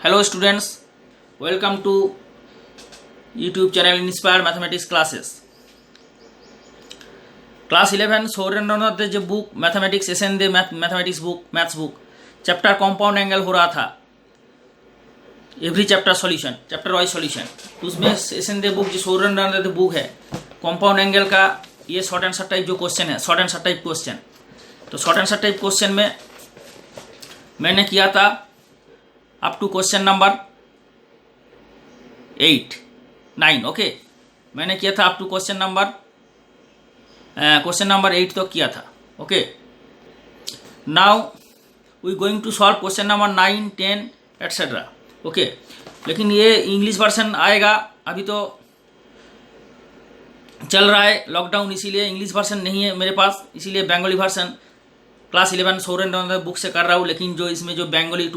Hello students, welcome to YouTube channel Inspired Mathematics Classes. Class 11 Saurendranath जो book mathematics SN De mathematics book maths book chapter compound angle हो रहा था, every chapter solution, chapter wise solution. तो उसमें SN De book जो Saurendranath book है compound angle का, ये शॉर्ट आंसर टाइप जो क्वेश्चन है, शॉर्ट आंसर टाइप क्वेश्चन। तो शॉर्ट आंसर टाइप क्वेश्चन में मैंने किया था up to question number 9 okay. मैंने किया था अप टू क्वेश्चन नंबर 8 तो किया था okay. Now we going to solve question number 9, 10 etcetera okay. लेकिन ये इंग्लिश वर्सन आएगा, अभी तो चल रहा है लॉकडाउन, इसीलिए इंग्लिश वर्सन नहीं है मेरे पास, इसीलिए बंगाली वर्सन क्लास 11 सौरेंद्रनाथ बुक से कर रहा हूँ। लेकिन जो इसमें जो बंगाली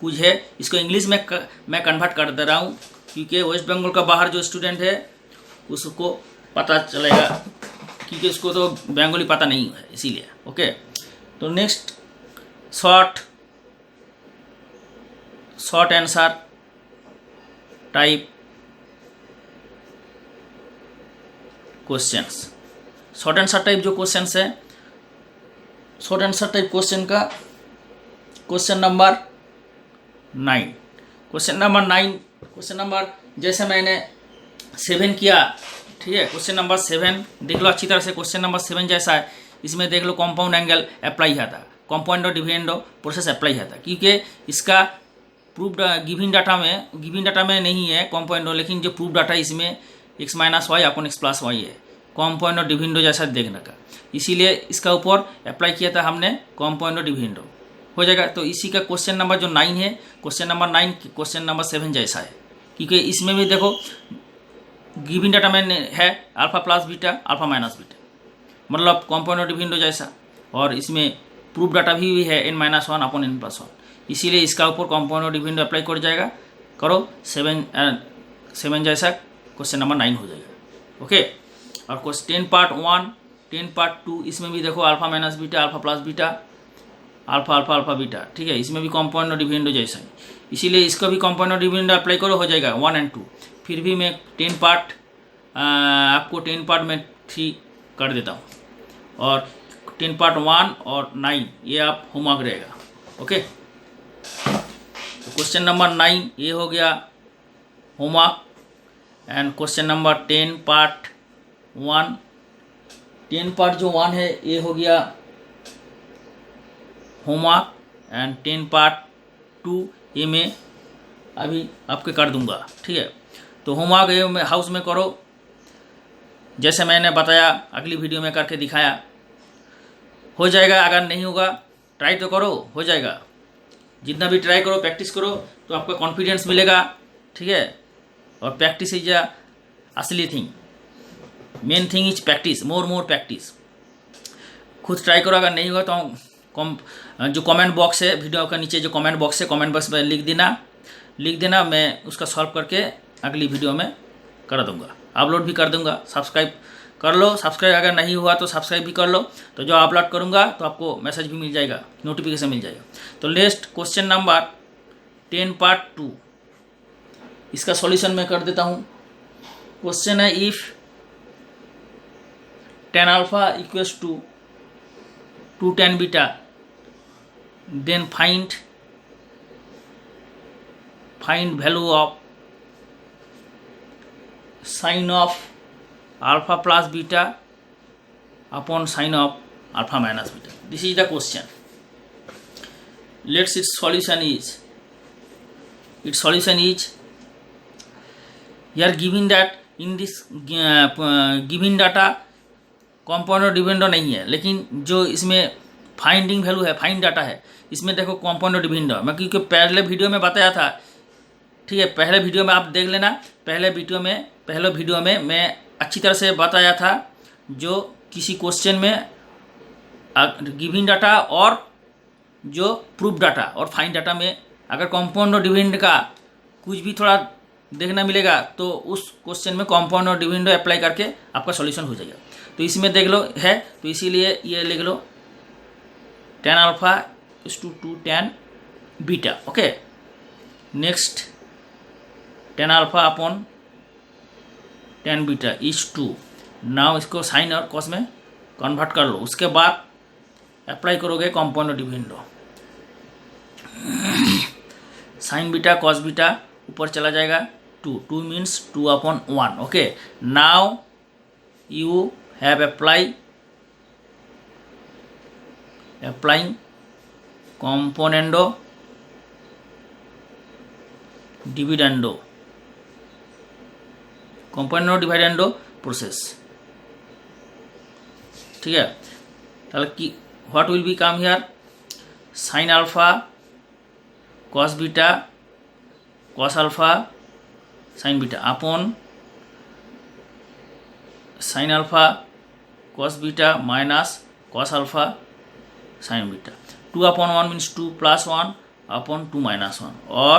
कुछ है इसको इंग्लिश में मैं कन्वर्ट कर दे रहा हूँ, क्योंकि वेस्ट बंगाल का बाहर जो स्टूडेंट है उसको पता चलेगा, क्योंकि उसको तो बंगाली पता नहीं है इसीलिए ओके। तो next short answer type questions. Short answer type जो क्वेश्चंस है, शॉर्ट आंसर टाइप क्वेश्चन का क्वेश्चन नंबर 9, क्वेश्चन नंबर जैसे मैंने 7 किया, ठीक है। क्वेश्चन नंबर 7 देख लो अच्छी तरह से, क्वेश्चन नंबर 7 जैसा है, इसमें देख लो कंपाउंड एंगल अप्लाई किया था, कंपाउंड और डिविडेंड प्रोसेस अप्लाई किया था, क्योंकि इसका प्रूफ गिवन डाटा में नहीं है कंपाउंड, लेकिन जो प्रूफ डाटा इसमें x माइनस y upon x plus y है, कंपाउंड और डिविडेंड जैसा देखने का, इसीलिए इसका ऊपर अप्लाई किया था हमने कंपाउंड और डिविडेंड हो जाएगा। तो इसी का क्वेश्चन नंबर जो 9 है, क्वेश्चन नंबर 9 क्वेश्चन नंबर 7 जैसा है, क्योंकि इसमें भी देखो गिवन डाटा में है alpha plus beta alpha minus beta, मतलब कंपाउंड और डिविडेंड जैसा, और इसमें प्रूफ डाटा भी है n-1 अपॉन n+1, इसीलिए इसका ऊपर कंपाउंड और डिविडेंड अप्लाई कर जाएगा, करो 7 जैसा क्वेश्चन नंबर 9 हो जाएगा ओके। और क्वेश्चन 10 पार्ट 1, 10 पार्ट 2, इसमें भी देखो alpha minus beta alpha plus beta alpha beta, ठीक है। इसमें भी कंपाउंड और डिविडेंड जैसा है, इसीलिए इसको भी कंपाउंड और डिविडेंड अप्लाई करो, हो जाएगा 1 और 2। फिर भी मैं 10 पार्ट आपको 10 पार्ट में 3 कर देता हूँ, और 10 पार्ट 1 और 9 ये आप होमवर्क रहेगा ओके। तो क्वेश्चन नंबर 9 ये हो गया homework, and question number 10 part 1, 10 part जो 1 है ये हो गया होमवर्क, एंड 10 पार्ट 2 ये मैं अभी आपके कर दूंगा, ठीक है। तो होमवर्क ये में हाउस में करो, जैसे मैंने बताया अगली वीडियो में करके दिखाया, हो जाएगा। अगर नहीं होगा ट्राई तो करो, हो जाएगा। जितना भी ट्राई करो, प्रैक्टिस करो, तो आपको कॉन्फिडेंस मिलेगा, ठीक है। और प्रैक्टिस इज अ असली thing, main thing is practice, more practice. खुद ट्राई करो, अगर नहीं होगा तो जो कमेंट बॉक्स है वीडियो का नीचे, जो कमेंट बॉक्स है, कमेंट बॉक्स में लिख देना, मैं उसका सॉल्व करके अगली वीडियो में कर दूंगा, अपलोड भी कर दूंगा। सब्सक्राइब कर लो, सब्सक्राइब अगर नहीं हुआ तो सब्सक्राइब भी कर लो, तो जो अपलोड करूंगा तो आपको मैसेज भी मिल जाएगा, नोटिफिकेशन मिल जाएगा। तो नेक्स्ट क्वेश्चन नंबर 10 पार्ट 2, इसका सॉल्यूशन मैं कर देता हूँ। क्वेश्चन है if tan alpha equals to 2 tan beta, then find value of sin of alpha plus beta upon sin of alpha minus beta. This is the question. Let's its solution is here given that in this given data compound और dividend नहीं है, लेकिन जो इसमें finding value है, find data है, इसमें देखो कंपाउंड और डिविडेंड। मैं क्योंकि पहले वीडियो में बताया था, ठीक है, पहले वीडियो में आप देख लेना, पहले वीडियो में मैं अच्छी तरह से बताया था, जो किसी क्वेश्चन में गिवन डाटा और जो प्रूफ डाटा और फाइंड डाटा में अगर कंपाउंड और डिविडेंड का कुछ भी थोड़ा देखना मिलेगा, तो उस क्वेश्चन में कंपाउंड और डिविडेंड अप्लाई करके आपका सॉल्यूशन हो जाएगा। तो इसमें देख लो है, तो इसीलिए ये लिख लो tan alpha is to 2 tan beta okay. Next tan alpha upon tan beta is 2। Now इसको साइन और कॉस में कन्वर्ट कर लो। उसके बाद अप्लाई करोगे compound dividendo. Sign beta cos beta ऊपर चला जाएगा 2 means 2 upon 1। Okay, now you have applying componendo dividendo process. ठीक है, তাহলে কি what will B come here, sign alpha cos beta cos alpha sine beta upon sine alpha cos beta minus cos alpha sine beta. 2 upon 1 means 2 plus 1 upon 2 minus 1, और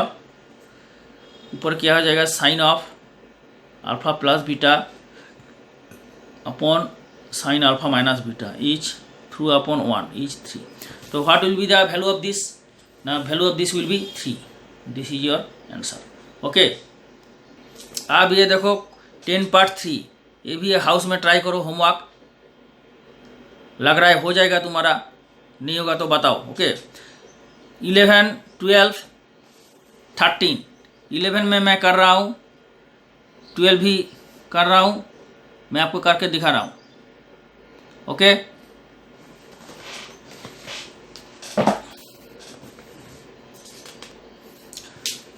ऊपर क्या हो जाएगा sine of alpha plus beta upon sine alpha minus beta is 3 upon 1 is 3। तो what will be the value of this, ना value of this will be 3। This is your answer. Okay, अब ये देखो 10 पार्ट 3, ये भी house में try करो homework, लग रहा है हो जाएगा तुम्हारा, नहीं होगा तो बताओ। ओके, 11, 12, 13, 11 में मैं कर रहा हूँ, 12 भी कर रहा हूँ, मैं आपको करके दिखा रहा हूँ। ओके,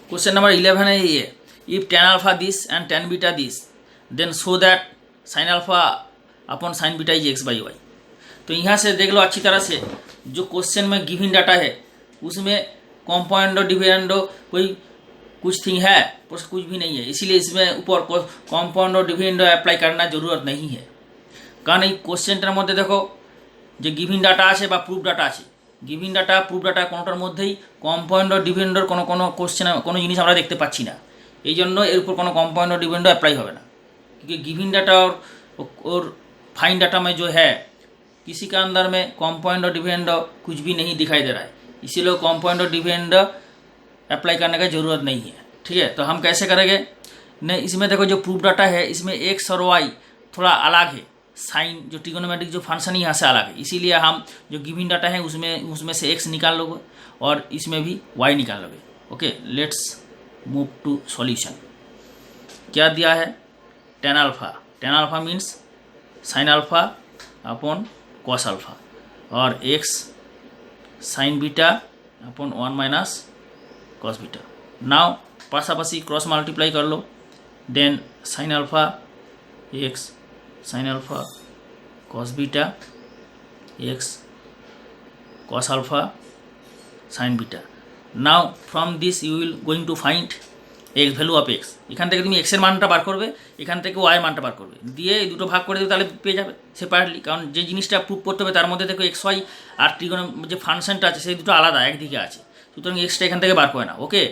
क्वेश्चन नंबर 11 है ये, if tan alpha this and tan beta this then show that sine alpha upon sine beta is x by y. तो यहाँ से देख लो अच्छी तरह से, जो क्वेश्चन में गिवन डाटा है उसमें कंपाउंडो डिविडेंडो कोई कुछ थिंग है, कुछ भी नहीं है, इसीलिए इसमें ऊपर कंपाउंडो डिविडेंडो अप्लाई करना जरूरत नहीं है। कारण এই কোশ্চেনটার মধ্যে দেখো যে গিভিন ডাটা আছে বা প্রুফ ডাটা আছে, গিভিন ডাটা প্রুফ ডাটা কোনোটার মধ্যেই কম্পাউন্ড ডিভিডেন্ডর কোনো কোশ্চেন কোনো জিনিস আমরা দেখতে পাচ্ছি না, এই জন্য এর উপর কোনো কম্পাউন্ড ডিভিডেন্ডো अप्लाई হবে না। क्योंकि गिविन डाटा और फाइन डाटा में जो है किसी का अंदर में कंपाउंड डिविडेंड कुछ भी नहीं दिखाई दे रहा है, इसीलिए कंपाउंड डिविडेंड अप्लाई करने का ज़रूरत नहीं है। ठीक है, तो हम कैसे करेंगे, नहीं इसमें देखो जो प्रूफ डाटा है इसमें एक्स और वाई थोड़ा अलग है, साइन जो ट्रिगोनोमेट्रिक जो फंक्शन यहाँ से अलग है, इसीलिए हम जो गिविन डाटा है उसमें से एक्स निकाल लोगे और इसमें भी वाई निकाल लोगे। Okay, let's move to solution. क्या दिया है, tan alpha means sine alpha upon cos alpha, और x sine beta upon 1 minus cos beta. Now पासापासी क्रॉस मल्टीप्लाई कर लो, then sine alpha x sine alpha cos beta x cos alpha sine beta. Now from this you will going to find x value of x. এখান থেকে তুমি এক্সের মানটা বার করবে, এখান থেকে ওয়াই মানটা বার করবে, দিয়ে এই দুটো ভাগ করে দেবে, তাহলে পেয়ে যাবে সেপারেটলি। কারণ যে জিনিসটা প্রুভ করতে হবে তার মধ্যে দেখো এক্স ওয়াই আর ট্রিগোনো যে ফাংশনটা আছে সেই দুটো আলাদা একদিকে আছে, সুতরাং एक्सটা এখান থেকে বার করে না। ओके,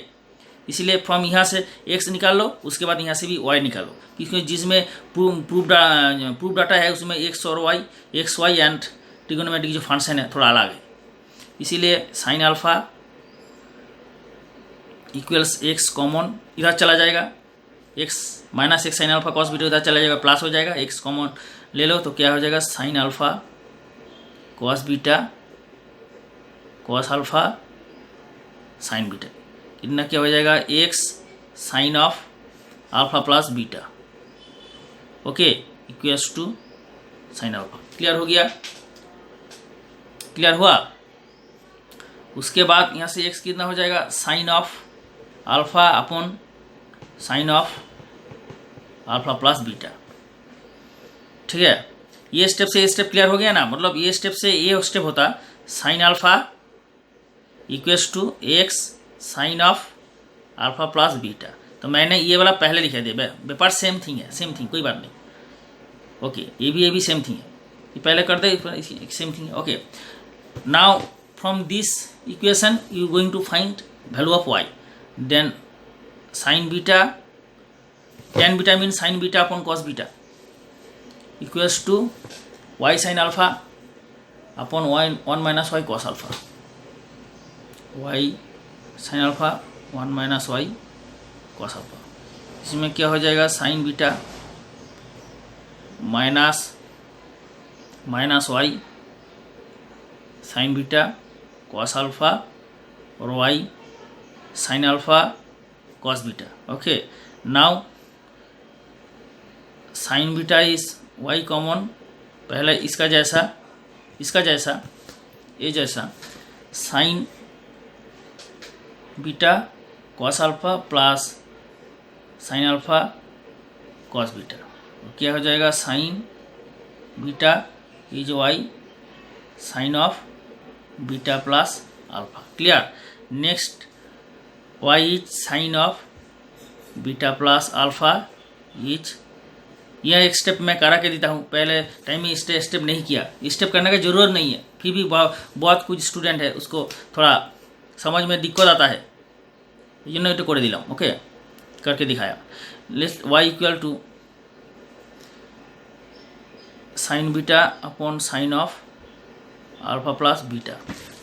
इसलिए फ्रॉम यहाँ से एक्स निकाल लो, उसके बाद यहाँ से भी वाई निकालो, क्योंकि जिसमें प्रूफ डाटा है उसमें एक्स वाई एंड ट्रिगोनोमेट्रिक जो फंक्शन है थोड़ा अलग है, इसीलिए sign alpha equals x common इधर चला जाएगा, x minus x sine alpha cos beta इधर चला जाएगा, प्लस हो जाएगा, एक्स कॉमन ले लो तो क्या हो जाएगा sine alpha cos beta cos alpha sine beta, इतना क्या हो जाएगा x sine of alpha plus beta. Okay, equals to sine alpha. Clear हो गया, क्लियर हुआ। उसके बाद यहाँ से एक्स कितना हो जाएगा sine of alpha upon sine of alpha plus beta. ठीक है, ये स्टेप से ये स्टेप क्लियर हो गया ना, मतलब ये स्टेप से ये स्टेप होता sine alpha equals to x sine of alpha plus beta. तो मैंने ये वाला पहले लिखा दिया, व्यापार सेम थिंग है, सेम थिंग, कोई बात नहीं। ओके, ये भी सेम थिंग है, ये पहले कर दे, सेम थिंग है। Okay, now from this equation you going to find value of y, then sine beta tan beta mean sine beta upon cos beta equals to y sine alpha upon y 1 minus y cos alpha, y sine alpha 1 minus y cos alpha. इसमें क्या हो जाएगा, sine beta minus y sine beta cos alpha और y sine alpha cos beta. Okay, now sine beta is y common, पहले इसका जैसा ये जैसा sine beta cos alpha plus sine alpha cos beta, क्या हो जाएगा, sine beta is y sine of beta plus alpha. Clear. Next y is sine of beta plus alpha is, यह एक स्टेप मैं करा के देता हूँ, पहले टाइम में स्टेप नहीं किया, स्टेप करने की ज़रूरत नहीं है, फिर भी बहुत कुछ स्टूडेंट है उसको थोड़ा समझ में दिक्कत आता है, ये तो कर दिला। ओके, करके दिखाया। Let's y equal to sine beta upon sine of alpha plus beta.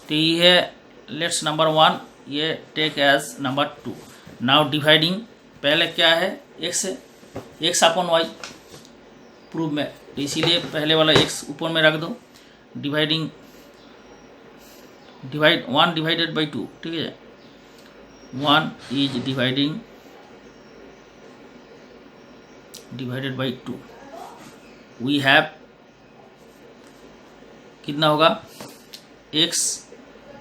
तो ये है लेट्स नंबर 1, ये take as number 2। Now dividing, पहले क्या है एक्स अपॉन वाई प्रूफ में, तो इसीलिए पहले वाला एक्स ऊपर में रख दो, डिवाइड 1 डिवाइडेड बाई 2, ठीक है, 1 is divided by 2, we have कितना होगा, x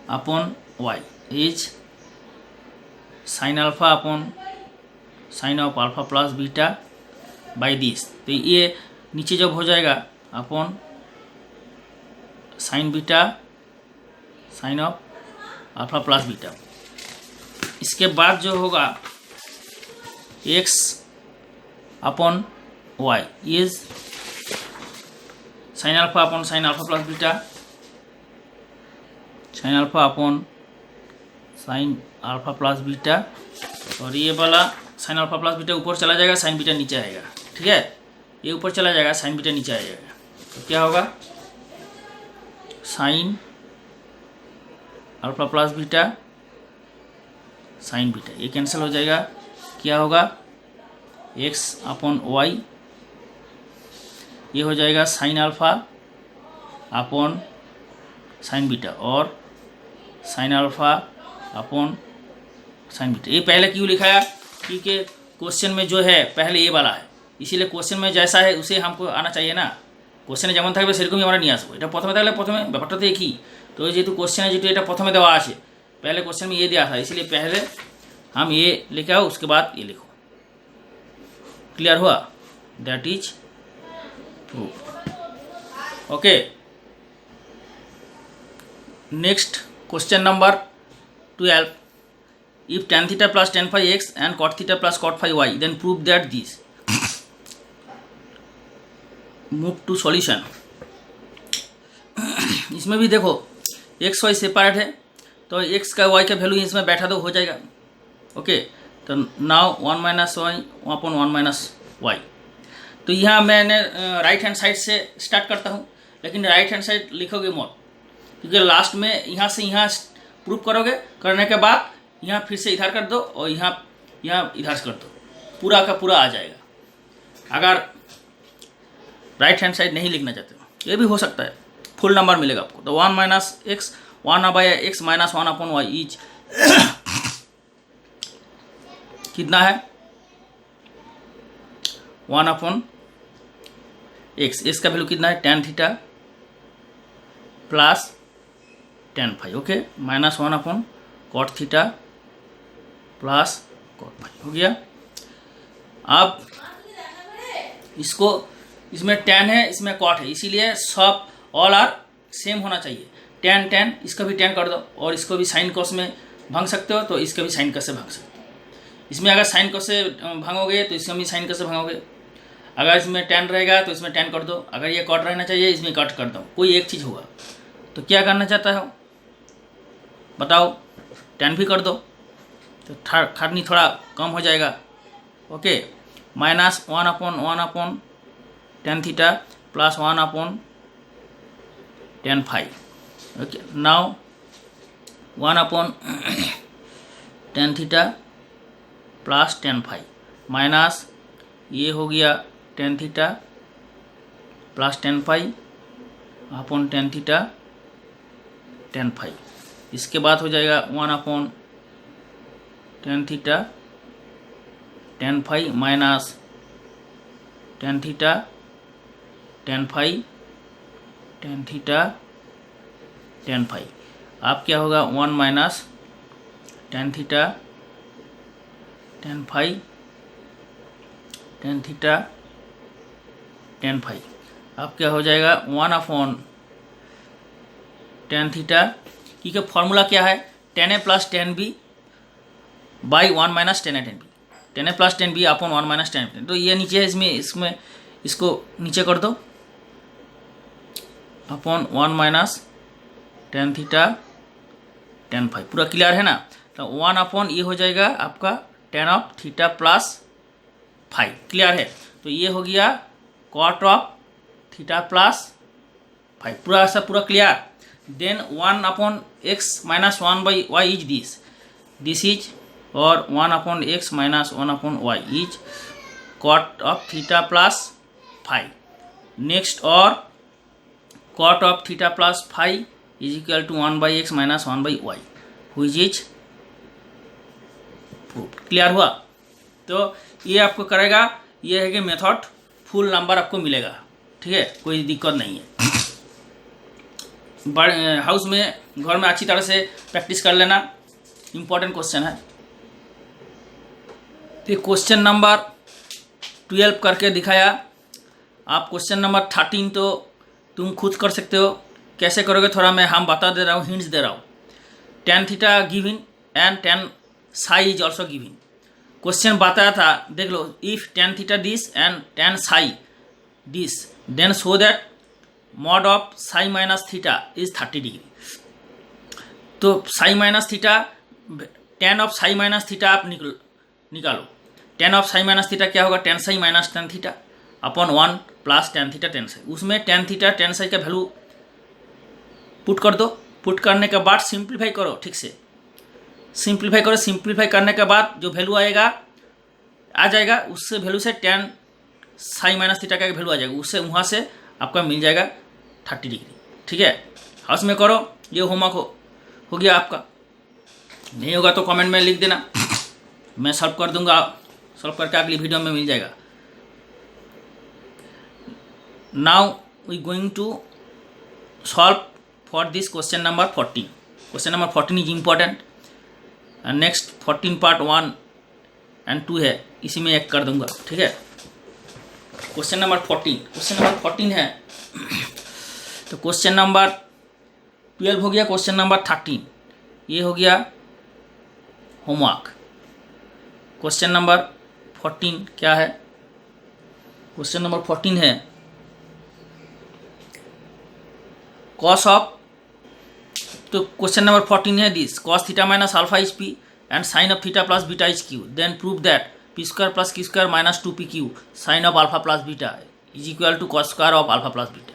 upon y is sine alpha upon sine of alpha plus beta by this. तो ये नीचे जब हो जाएगा upon sine beta sine of alpha plus beta, इसके बाद जो होगा x upon y is sine alpha upon sine alpha plus beta, sine alpha upon sine alpha plus beta, और ये वाला साइन अल्फा प्लस बीटा ऊपर चला जाएगा, साइन बीटा नीचे आएगा, ठीक है, ये ऊपर चला जाएगा, साइन बीटा नीचे आ जाएगा, तो क्या होगा, sign alpha plus beta sign beta, ये कैंसिल हो जाएगा, क्या होगा, एक्स अपॉन वाई, ये हो जाएगा sine alpha upon sine beta और sine alpha upon sine beta. ये पहले क्यों लिखाया, क्योंकि क्वेश्चन में जो है पहले ये वाला है, इसीलिए क्वेश्चन में जैसा है उसे हमको आना चाहिए ना, क्वेश्चन যেমন থাকবে সেরকমই আমরা নিয়ে আসবো, এটা প্রথমে থাকলে প্রথমে ব্যাপারটা তো একই, তো যেহেতু কোশ্চেনে যেহেতু এটা প্রথমে দেওয়া আছে, पहले क्वेश्चन में ये दिया था, इसलिए पहले हम ये लेके आओ, उसके बाद ये लिखो। क्लियर हुआ, that is proof. Okay, next question number 12, if tan theta plus tan phi x and cot theta plus cot phi y, then prove that this। Move to solution. इसमें भी देखो एक्स वाई सेपरेट है, तो x का Y का value इसमें बैठा दो, हो जाएगा। ओके, तो now 1 minus y upon 1 minus y, तो यहाँ मैंने राइट हैंड साइड से स्टार्ट करता हूँ, लेकिन राइट हैंड साइड लिखोगे मत, क्योंकि लास्ट में यहाँ से यहाँ प्रूफ करोगे, करने के बाद यहाँ फिर से इधर कर दो और यहाँ इधर से कर दो, पूरा का पूरा आ जाएगा। अगर राइट हैंड साइड नहीं लिखना चाहते हो, ये भी हो सकता है, फुल नंबर मिलेगा आपको। तो 1 minus x 1 by x minus 1 upon y is कितना है, 1 अपॉन एक्स, एक्स का वैल्यू कितना है, tan theta plus tan phi. Okay, minus 1 upon cot theta plus cot phi हो गया। अब इसको, इसमें tan है, इसमें कॉट है, इसीलिए सब ऑल आर सेम होना चाहिए। tan tan, इसका भी tan कर दो, और इसको भी साइन कॉस में भाग सकते हो, तो इसका भी साइन कॉस से भाग सकते हो। इसमें अगर साइन कॉस से भागोगे तो इसमें भी साइन कॉस से भागोगे, अगर इसमें tan रहेगा तो इसमें tan कर दो, अगर ये कॉट रहना चाहिए इसमें कॉट कर दो, कोई एक चीज़ होगा। तो क्या करना चाहता हो बताओ, tan भी कर दो, तो खर्नी थोड़ा कम हो जाएगा। Okay, minus 1 upon tan theta plus 1 upon tan phi. Okay, now 1 upon tan theta plus tan phi minus ये हो गया tan theta plus tan phi upon tan theta tan phi. इसके बाद हो जाएगा 1 upon tan theta tan phi minus tan theta tan phi tan theta tan phi. अब क्या होगा 1 minus tan theta tan phi tan theta tan phi. अब क्या हो जाएगा 1 अपॉन टेन थीटा की का फॉर्मूला क्या है, tan a plus tan b by 1 minus tan a tan b, tan a plus tan b upon 1 minus tan tan. तो ये नीचे है, इसमें इसको नीचे कर दो upon 1 minus tan theta tan phi. पूरा क्लियर है ना। तो 1 अपॉन ये हो जाएगा आपका tan of theta plus phi. Clear है। तो ये हो गया cot of theta plus phi. पूरा ऐसा पूरा clear. Then 1 upon x minus 1 by y is this is, और 1 upon x minus 1 upon y is cot of theta plus phi. Next, और cot of theta plus phi is equal to 1 by x minus 1 by y which is proof. Clear हुआ। तो ये आपको करेगा, ये है कि मेथड फुल नंबर आपको मिलेगा। ठीक है, कोई दिक्कत नहीं है। हाउस में घर में अच्छी तरह से प्रैक्टिस कर लेना, इम्पोर्टेंट क्वेश्चन है। तो क्वेश्चन नंबर 12 करके दिखाया। आप क्वेश्चन नंबर 13 तो तुम खुद कर सकते हो। कैसे करोगे थोड़ा मैं हम बता दे रहा हूँ, हिंट्स दे रहा हूँ। Tan theta given and tan psi is also given. Question बताया था, देख लो, if tan theta this and tan psi this then show that mod of psi minus theta is 30 degree. तो psi minus theta, tan of psi minus theta आप निकालो। Tan of psi minus theta क्या होगा, tan psi minus tan theta upon 1 plus tan theta tan psi. उसमें tan theta tan Sai का value put कर दो। Put करने के बाद सिंप्लीफाई करो, ठीक से सिंप्लीफाई करो। सिंप्लीफाई करने के बाद जो वैल्यू आ जाएगा उससे वैल्यू से टेन साई माइनस थीटा का वैल्यू आ जाएगा, उससे वहाँ से आपका मिल जाएगा 30 डिग्री। ठीक है, हाउस में करो। ये होमवर्क हो गया आपका। नहीं होगा तो कमेंट में लिख देना, मैं सॉल्व कर दूंगा। सॉल्व करके अगली वीडियो में मिल जाएगा। Now we going to solve for this question number 14। Question number 14 is important. Next 14 part 1 and 2 है, इसी में एक कर दूंगा। ठीक है, क्वेश्चन नंबर 14 है। तो क्वेश्चन नंबर 12 हो गया, क्वेश्चन नंबर 13 ये हो गया होमवर्क। क्वेश्चन नंबर 14 क्या है, क्वेश्चन नंबर 14 है कॉस ऑफ, तो क्वेश्चन नंबर 14 है this, cos theta minus alpha is p and sine of theta plus beta is q, then prove that p square plus q square minus 2 p q sine of alpha plus beta is equal to cos square of alpha plus beta.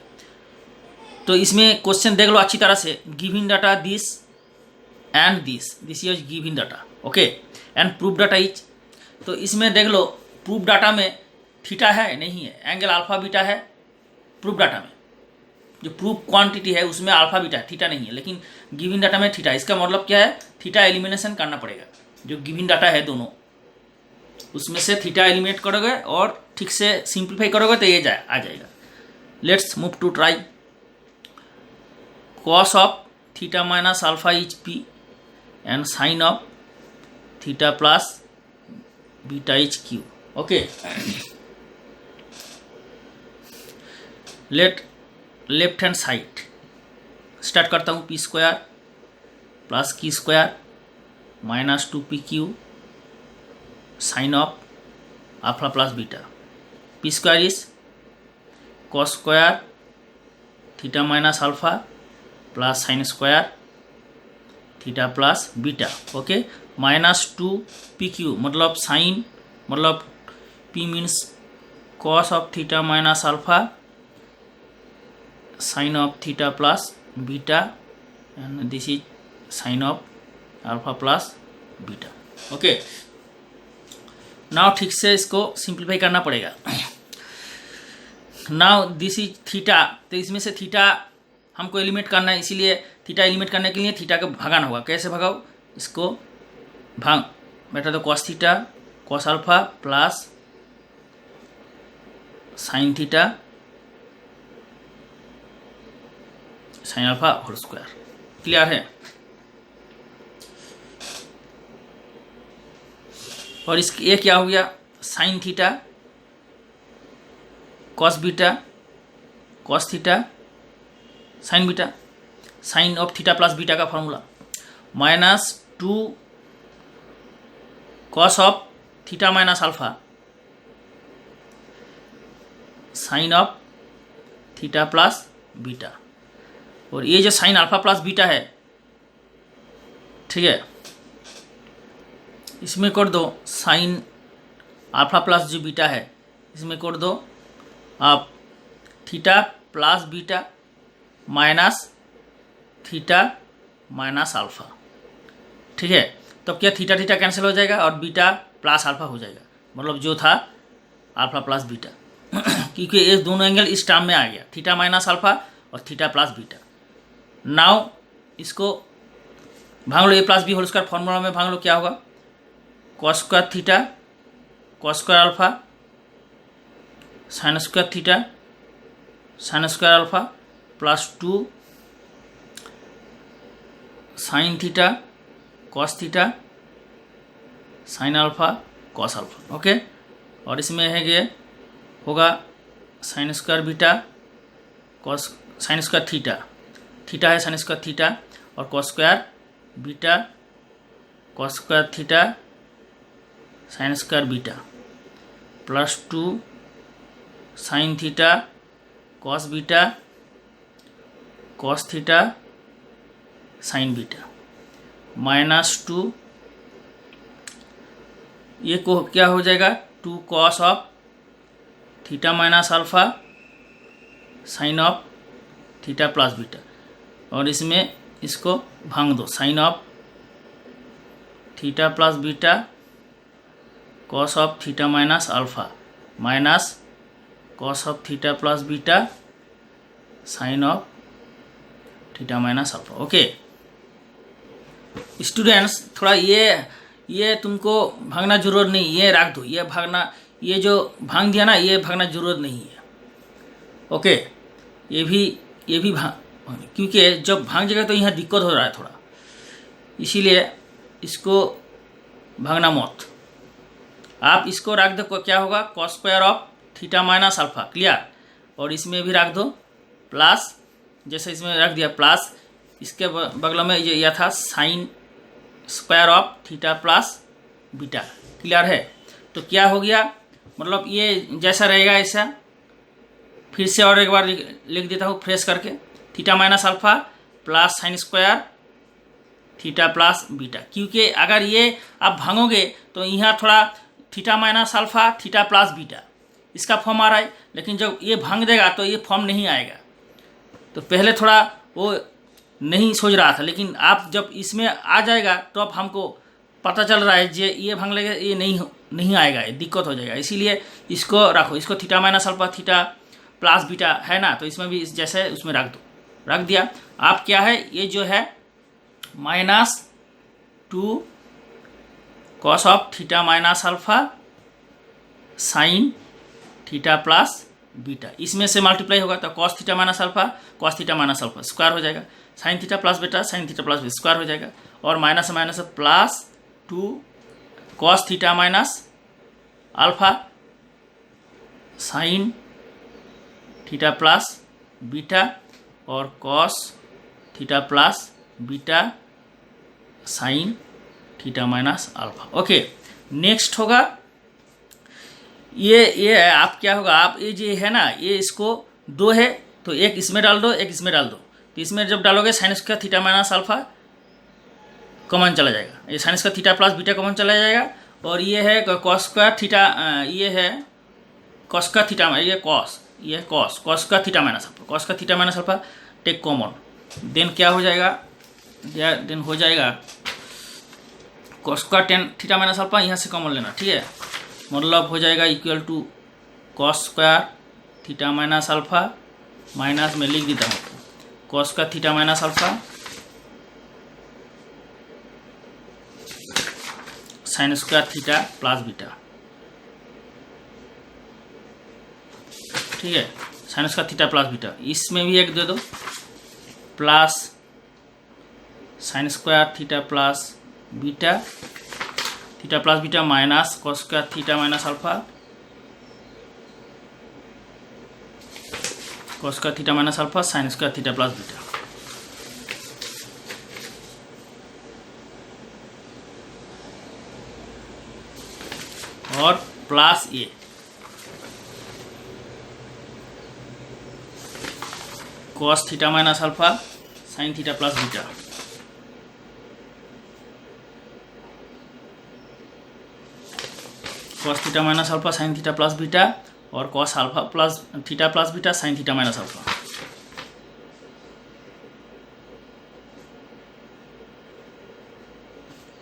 तो इसमें question देख लो अच्छी तरह से। Given data this and this is given data, okay, and proof data is. तो इसमें देख लो प्रूफ डाटा में थीटा है नहीं है, एंगल अल्फा बीटा है प्रूफ डाटा में। जो प्रूफ क्वांटिटी है उसमें अल्फा बीटा है, थीटा नहीं है, लेकिन गिवन डाटा में थीटा। इसका मतलब क्या है, थीटा एलिमिनेशन करना पड़ेगा। जो गिवन डाटा है दोनों, उसमें से थीटा एलिमिनेट करोगे और ठीक से सिंप्लीफाई करोगे तो ये आ जाएगा। Let's move to try. Cos of theta minus alpha is p and sine of theta plus beta is q, okay. Left hand side start करता हूँ। P square plus q square minus 2 p q sine of alpha plus beta. P square is cos square theta minus alpha plus sine square theta plus beta, okay, minus 2 p q मतलब sine, मतलब p means cos of theta minus alpha sine of theta plus beta and this is sine of alpha plus beta. Okay, now ठीक से इसको simplify करना पड़ेगा। Now this is theta, तो इसमें से थीटा हमको एलिमिनेट करना है, इसीलिए थीटा एलिमिनेट करने के लिए थीटा को भगाना होगा। कैसे भगाओ इसको? भाग बेटा तो cos theta cos alpha plus sine theta sine alpha whole square. Clear है? और इसके ये क्या हो गया? Sine theta cos beta cos theta sine beta, sine of theta plus beta का formula -2 cos of theta minus alpha sine of theta plus beta. और ये जो साइन अल्फा प्लस बीटा है, ठीक है, इसमें कर दो साइन अल्फा प्लस जो बीटा है इसमें कर दो आप theta plus beta minus theta minus alpha. ठीक है, तब क्या थीटा थीटा कैंसिल हो जाएगा और बीटा प्लस अल्फा हो जाएगा, मतलब जो था अल्फा प्लस बीटा क्योंकि ये दोनों एंगल इस टर्म में आ गया, थीटा माइनस अल्फा और थीटा प्लस बीटा। नाउ इसको भाग लो, a plus b whole square formula में भाग लो, क्या होगा? Cos square theta cos square alpha sine square theta sine square alpha +2 sine theta cos theta sine alpha cos alpha. Okay, और इसमें है ये होगा sine square beta cos sine square theta, theta है साइन स्क्वायर थीटा और cos square beta cos square theta sine square beta +2 sine theta cos beta cos theta sine beta -2 ये को क्या हो जाएगा? 2 cos of theta minus alpha sine of theta plus beta, और इसमें इसको भाग दो sine of theta plus beta cos of theta minus alpha minus cos of theta plus beta sine of theta minus alpha. Okay students, थोड़ा ये तुमको भागना जरूरत नहीं, ये रख दो, ये भागना, ये जो भाग दिया ना ये भागना जरूरत नहीं है। ओके, ये भी भाग, क्योंकि जब भाग जाएगा तो यहाँ दिक्कत हो रहा है थोड़ा, इसीलिए इसको भागना मत। आप इसको रख दो, क्या होगा? Cos square of theta minus alpha. Clear? और इसमें भी रख दो प्लस, जैसे इसमें रख दिया प्लस, इसके बगल में ये यह था sine square of theta plus beta. Clear है? तो क्या हो गया, मतलब ये जैसा रहेगा ऐसा, फिर से और एक बार लिख देता हूँ फ्रेश करके, theta minus alpha plus sine square theta plus beta. क्योंकि अगर ये आप भागोगे तो यहाँ थोड़ा theta minus alpha theta plus beta इसका फॉर्म आ रहा है, लेकिन जब ये भाग देगा तो ये फॉर्म नहीं आएगा। तो पहले थोड़ा वो नहीं सोच रहा था, लेकिन आप जब इसमें आ जाएगा तो अब हमको पता चल रहा है ये भाग लेगा, ये नहीं आएगा, ये दिक्कत हो जाएगा। इसीलिए इसको रखो, इसको theta minus alpha theta plus beta है ना, तो इसमें भी जैसे उसमें रख दिया। आप क्या है, ये जो है -2 cos of theta minus alpha sine theta plus beta, इसमें से मल्टीप्लाई होगा तो cos theta minus alpha square हो जाएगा, sine theta plus beta sine theta plus beta square हो जाएगा, और minus minus +2 cos theta minus alpha sine theta plus beta और cos theta plus beta sine theta minus alpha. Okay, next होगा ये आप क्या होगा, आप ये जो है ना, ये इसको 2 है तो एक इसमें डाल दो, एक इसमें डाल दो, तो इसमें जब डालोगे sign square theta minus alpha common चला जाएगा, ये sign square theta plus beta common चला जाएगा, और ये है कॉस स्क्वायर थीटा, ये है कॉस स्क्वायर थीटा, ये cos square theta minus alpha, cos square theta minus alpha take common, then क्या हो जाएगा, देन हो जाएगा कॉस का टेन थीटा माइनस अल्फा यहाँ से कॉमन लेना, ठीक है। मतलब हो जाएगा equal to cos square theta minus alpha minus में लिख देता हूँ कॉस का theta minus alpha sine square theta plus beta, ठीक है। Sine square theta plus beta, इसमें भी एक दे दो plus sine square theta plus beta minus cos square theta minus alpha cos square theta minus alpha sine square theta plus beta. और plus ये cos theta minus alpha sine theta plus beta, cos theta minus alpha sine theta plus beta और cos alpha plus theta plus beta sine theta minus alpha.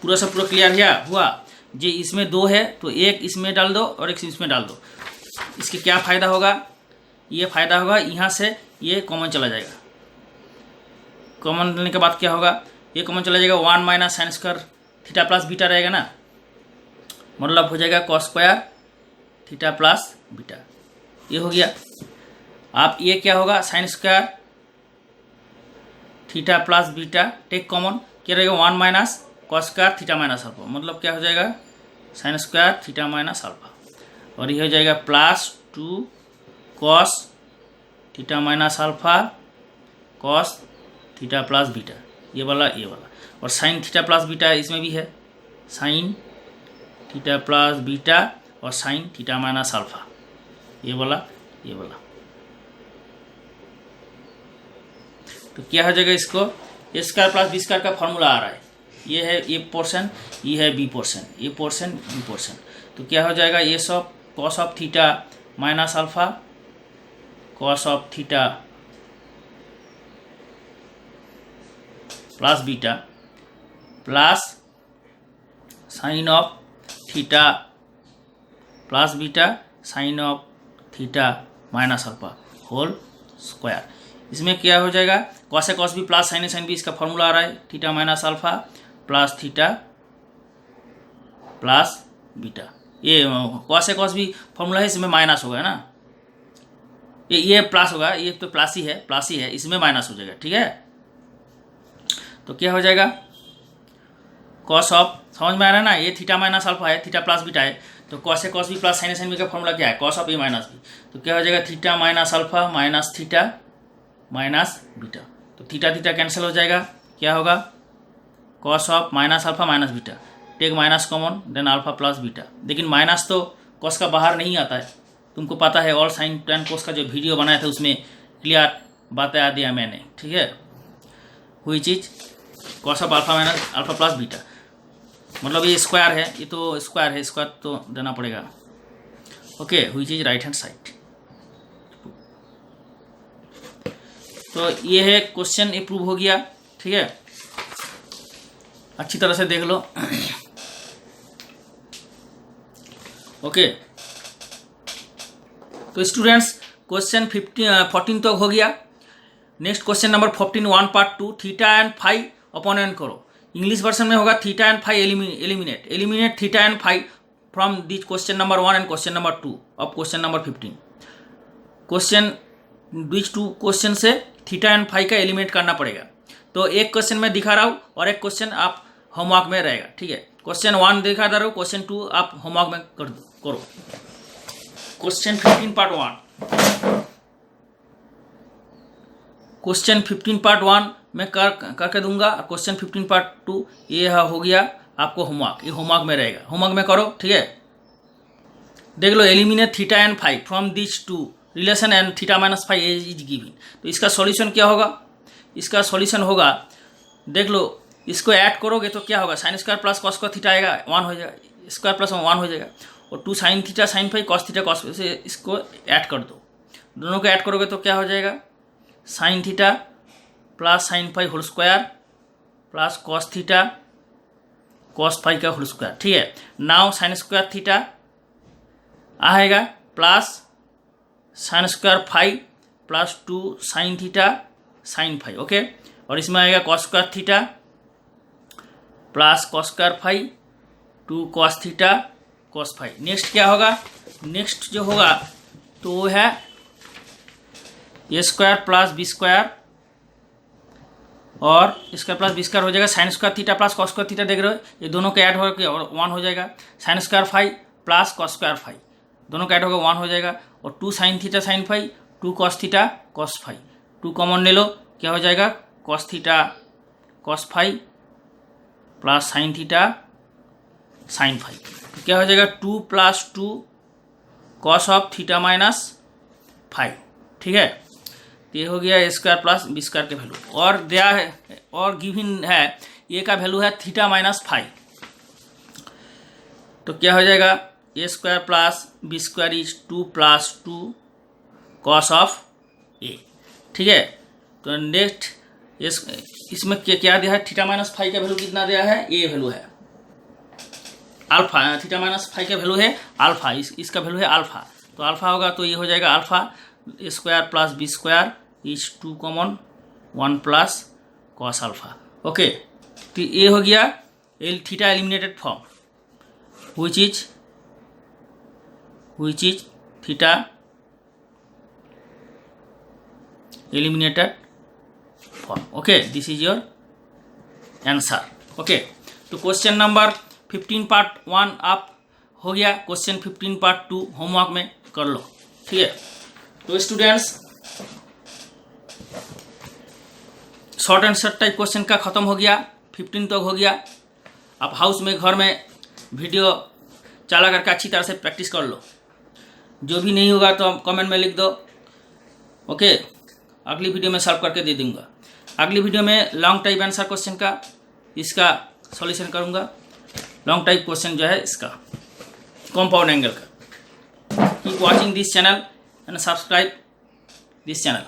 पूरा सब पूरा clear हुआ। जो इसमें दो है तो एक इसमें डाल दो और एक इसमें डाल दो। इसके क्या फ़ायदा होगा, ये फ़ायदा होगा यहाँ से ये कॉमन चला जाएगा। कॉमन लेने के बाद क्या होगा, ये कॉमन चला जाएगा 1 minus sine square theta plus beta रहेगा ना, मतलब हो जाएगा cos square theta plus beta. ये हो गया। आप ये क्या होगा sine square theta plus beta take common, क्या रहेगा 1 minus cos square theta minus alpha, मतलब क्या हो जाएगा sine square theta minus alpha, और ये हो जाएगा plus 2 cos theta minus alpha cos theta plus beta, ये वाला और साइन थीटा प्लस बीटा इसमें भी है, साइन थीटा प्लस बीटा और साइन थीटा माइनस अल्फा, ये वाला। तो क्या हो जाएगा, इसको a square plus b square का फॉर्मूला आ रहा है, ये है ए पोर्शन, ये है b portion, a portion b portion. तो क्या हो जाएगा, ये सब cos of theta minus alpha cos of theta plus beta plus sine of theta plus beta sine of theta minus alpha whole square. इसमें क्या हो जाएगा, cos a cos b plus sine b, इसका फॉर्मूला आ रहा है theta minus alpha plus theta plus beta. ये cos a cos b formula है, इसमें माइनस होगा ना, ये प्लस होगा, ये तो प्लस ही है, इसमें माइनस हो जाएगा, ठीक है। तो क्या हो जाएगा, कॉस ऑफ, समझ में आ रहा है ना, ये थीटा माइनस अल्फा है, थीटा प्लस बीटा है, तो cos a cos b plus sine b का फॉर्मूला क्या है, cos of a minus b. तो क्या हो जाएगा, theta minus alpha minus theta minus beta. तो थीटा थीटा कैंसिल हो जाएगा, क्या होगा, cos of minus alpha minus beta, take minus common then alpha plus beta. लेकिन माइनस तो कॉस का बाहर नहीं आता है, तुमको पता है, ऑल साइन टेन कोस का जो वीडियो बनाया था उसमें क्लियर बता दिया मैंने, ठीक है। हुई चीज़ cos of alpha minus alpha plus beta, मतलब ये स्क्वायर है, ये तो स्क्वायर है, स्क्वायर तो देना पड़ेगा, ओके। हुई चीज़ राइट हैंड साइड। तो ये है क्वेश्चन, अप्रूव हो गया, ठीक है। अच्छी तरह से देख लो, ओके। तो स्टूडेंट्स क्वेश्चन 14 तक हो गया। Next question number 14 1 part 2 theta and phi अपोनेंट करो। इंग्लिश वर्जन में होगा theta and phi eliminate theta and phi from this question number 1 and question number 2 of question number 15। Question this 2 question से theta and phi का eliminate करना पड़ेगा। तो एक क्वेश्चन मैं दिखा रहा हूँ और एक क्वेश्चन आप होमवर्क में रहेगा, ठीक है। क्वेश्चन 1 दिखा दे रहा हूँ, क्वेश्चन 2 आप होमवर्क में करो। क्वेश्चन 15 पार्ट 1, क्वेश्चन 15 पार्ट 1 मैं करके दूंगा। क्वेश्चन 15 पार्ट 2 ये हो गया आपको होमवर्क, ये होमवर्क में रहेगा, होमवर्क में करो, ठीक है। देख लो, eliminate theta and phi from this two relation and theta minus phi is given. तो इसका सॉल्यूशन क्या होगा, इसका सॉल्यूशन होगा, देख लो, इसको ऐड करोगे तो क्या होगा, sine square plus cos square theta आएगा 1 हो जाएगा, स्क्वायर प्लस 1 हो जाएगा, और 2 sine theta sine phi cos theta cos से इसको ऐड कर दो। दोनों को ऐड करोगे तो क्या हो जाएगा, sine theta plus sine phi whole square plus cos theta cos phi का होल स्क्वायर। ठीक है, नाउ साइन स्क्वायर थीटा आएगा plus sine square phi plus 2 sine theta sine phi. Okay, और इसमें आएगा cos square theta plus cos square phi 2 cos theta cos phi. Next क्या होगा, next जो होगा तो वो है a square plus b square, और स्क्वायर प्लस बी स्क्वायर हो जाएगा sine square theta plus cos square theta. देख रहे हो, ये दोनों का ऐड होकर और 1 हो जाएगा। Sine square phi plus cos square phi, दोनों का ऐड होकर 1 हो जाएगा। और 2 sine theta sine phi 2 cos theta cos phi, 2 common ले लो, क्या हो जाएगा cos theta cos phi plus sine theta sine phi. तो क्या हो जाएगा 2 + 2 cos of theta minus phi. ठीक है, तो ये हो गया a square plus b square के वैल्यू। और दिया है और गिवन है ए का वैल्यू है थीटा माइनस फाई। तो क्या हो जाएगा a square plus b square is 2 + 2 cos of a. ठीक है, तो नेक्स्ट इसमें क्या दिया है, थीटा माइनस फाई का वैल्यू कितना दिया है, ए वैल्यू है अल्फा। थीटा माइनस फाई का वैल्यू है अल्फा, इसका वैल्यू है अल्फा। तो अल्फा होगा तो ये हो जाएगा alpha a square plus b square is 2 common 1 plus cos alpha. Okay, तो ये हो गया theta eliminated form which is theta eliminated form. Okay, this is your answer. Okay, तो क्वेश्चन नंबर 15 पार्ट 1 आप हो गया। क्वेश्चन 15 पार्ट 2 होमवर्क में कर लो। ठीक है, तो students short answer type question का खत्म हो गया, 15 तक हो गया। आप हाउस में घर में वीडियो चला करके अच्छी तरह से प्रैक्टिस कर लो। जो भी नहीं होगा तो कमेंट में लिख दो। ओके, अगली वीडियो में सॉल्व करके दे दूंगा। अगली वीडियो में लॉन्ग टाइप आंसर क्वेश्चन का इसका सॉल्यूशन करूंगा। लॉन्ग टाइप क्वेश्चन जो है इसका कंपाउंड एंगल का। Keep watching this channel and subscribe this channel.